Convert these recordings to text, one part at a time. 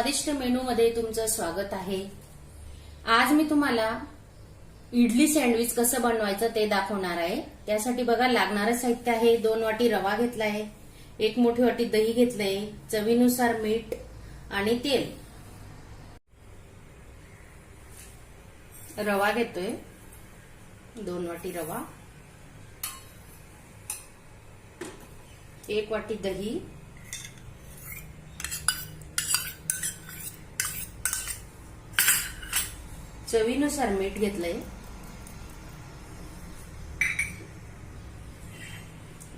स्वादिष्ट मेनू मध्ये तुमचं स्वागत आहे। आज मी तुम्हाला इडली सँडविच कसं बनवायचं ते दाखवणार आहे। त्यासाठी बघा लागणारं साहित्य आहे 2 वाटी रवा घेतला आहे, 1 मोठी वाटी दही घेतलंय, चवीनुसार मीठ आणि तेल। रवा घेतोय 2 वाटी रवा, 1 वाटी दही, चवीनुसार मीठ घेतलंय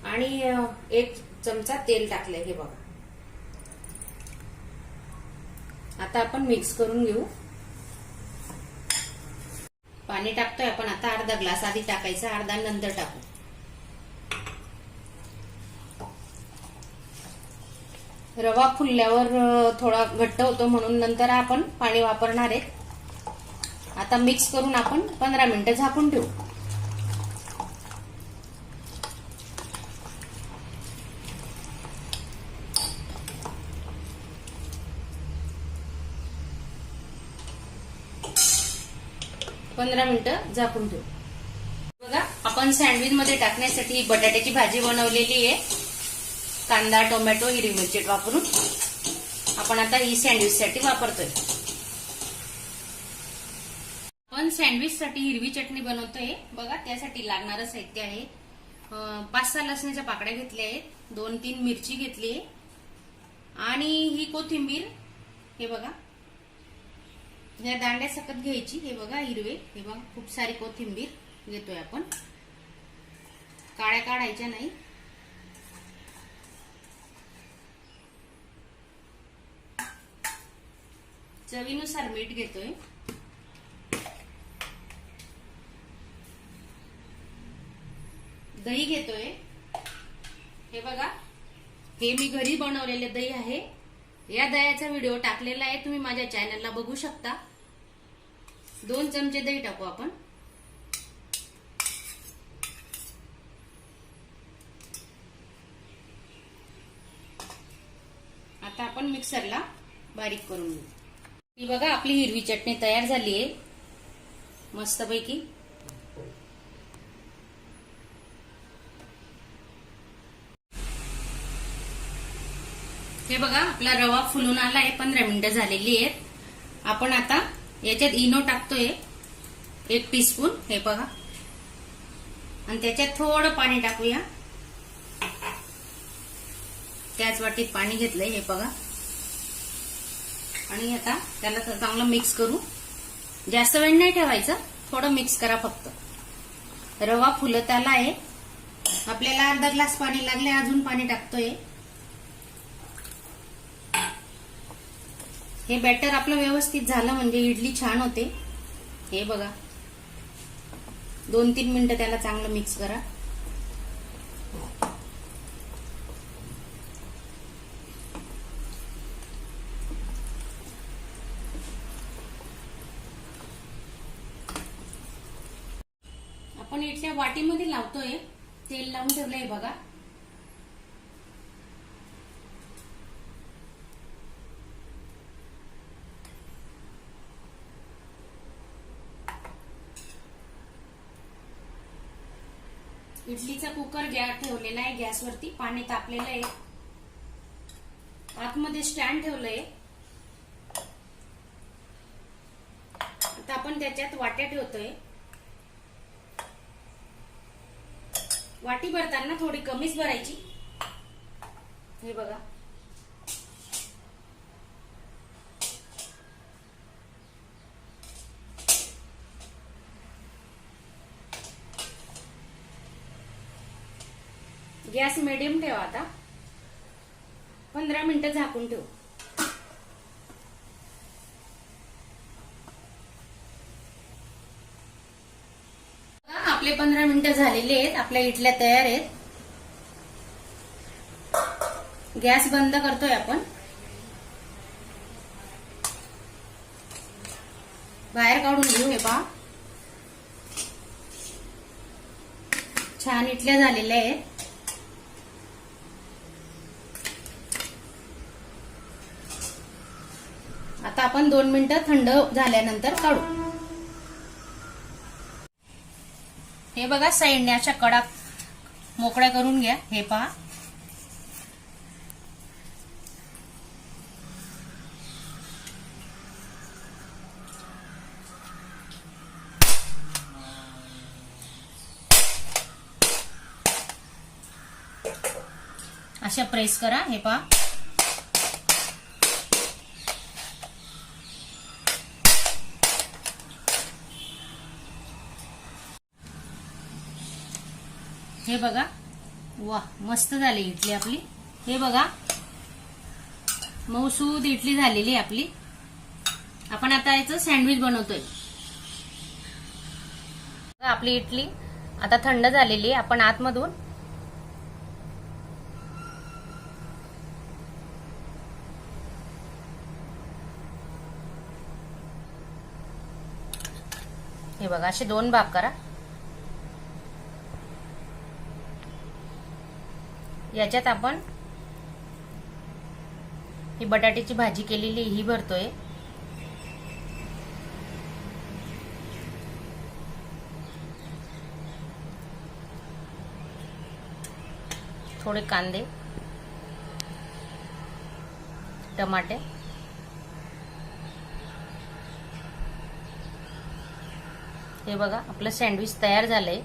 आणि 1 चमचा तेल टाकलंय। हे बघा, आता आपण मिक्स करून घेऊ। पाणी टाकतोय आपण आता अर्धा ग्लास, आधी टाकायचं, अर्धा नंतर टाकू। रवा फुलल्यावर थोडा घट्ट होतो म्हणून नंतर आपण पाणी वापरणार आहे। आता मिक्स करून आपण 15 मिनिटं झाकून ठेवू। झाकून ठेवू। बघा, आपण सँडविच मध्ये टाकण्यासाठी बटाट्याची भाजी बनवलेली आहे। कांदा, टोमॅटो, हिरवी मिरची वापरून आपण आता ही सँडविच साठी वापरतोय। आपण सँडविच साठी हिरवी चटणी बनवतोय। बघा, त्यासाठी लागणारं साहित्य आहे 5-6 लसणाच्या पाकळ्या घेतल्या आहेत, 2-3 मिरची घेतली आणि ही कोथिंबीर। हे बघा, या दांड्या सकट घ्यायची। हे बघा हिरवे, हे बघा खूप सारी कोथिंबीर घेतोय आपण, काळ्या काढायच्या नाही। चवीनुसार मीठ घेतोय, दही घेतोय। हे बघा, हे मी घरी बनवलेले दही आहे। या दह्याचा व्हिडिओ टाकलेला आहे, तुम्ही माझ्या चॅनलला बघू शकता। 2 चमचे दही टाकू आपण। आता आपण मिक्सरला बारीक करून घेऊ। ही बघा, आपली हिरवी चटणी तयार झाली आहे मस्तपैकी। हे बघा, आपला रवा फुलून आला आहे, 15 मिनिटं झालेली आहेत। आपण आता याच्यात इनो टाकतोय 1 टीस्पून। हे बघा, आणि त्याच्यात थोडं पाणी टाकूया। त्याच वाटीत पाणी घेतलंय, हे बघा, आणि आता त्याला चांगलं मिक्स करू। जास्त वेळ नाही ठेवायचं, थोडं मिक्स करा फक्त। रवा फुलत आला आहे, आपल्याला अर्धा ग्लास पाणी लागले, अजून पाणी टाकतोय। हे बॅटर आपलं व्यवस्थित झालं म्हणजे इडली छान होते। हे बघा, 2-3 मिनिटं त्याला चांगलं मिक्स करा। आपण इडल्या वाटीमध्ये लावतोय, तेल लावून ठेवलंय बघा। इडलीचा कुकर ठेवलेला आहे गॅसवरती, पाणी तापलेलं आहे। आतमध्ये स्टँड ठेवलंय। आता आपण त्याच्यात वाट्या ठेवतोय। वाटी भरताना थोडी कमीच भरायची। हे बघा, गॅस मीडियम ठेवा। आता 15 मिनिटं झाकून ठेवू। आपले 15 मिनिटं झालेले आहेत, आपल्या इडल्या तयार आहेत। गॅस बंद करतोय आपण, बाहेर काढून घेऊ। हे पहा, छान इडल्या झालेल्या आहेत। आता आपण 2 मिनिटं थंड झाल्यानंतर काढू. हे बघा, साईडने अशा कडा मोकळ्या करून घ्या. हे पहा, अशा प्रेस करा. हे पहा, हे बघा, वा मस्त झाली इडली आपली. हे बघा, मऊसूद इडली झालेली आपली. आपण आता याचं सँडविच बनवतोय. आपली इडली आता थंड झालेली आहे. आपण आतमधून हे बघा, असे 2 भाग करा. याच्यात आपण ही बटाट्याची भाजी केलेली ही भरतोय. थोडे कांदे, टमाटे, हे बघा आपलं सँडविच तयार झालंय.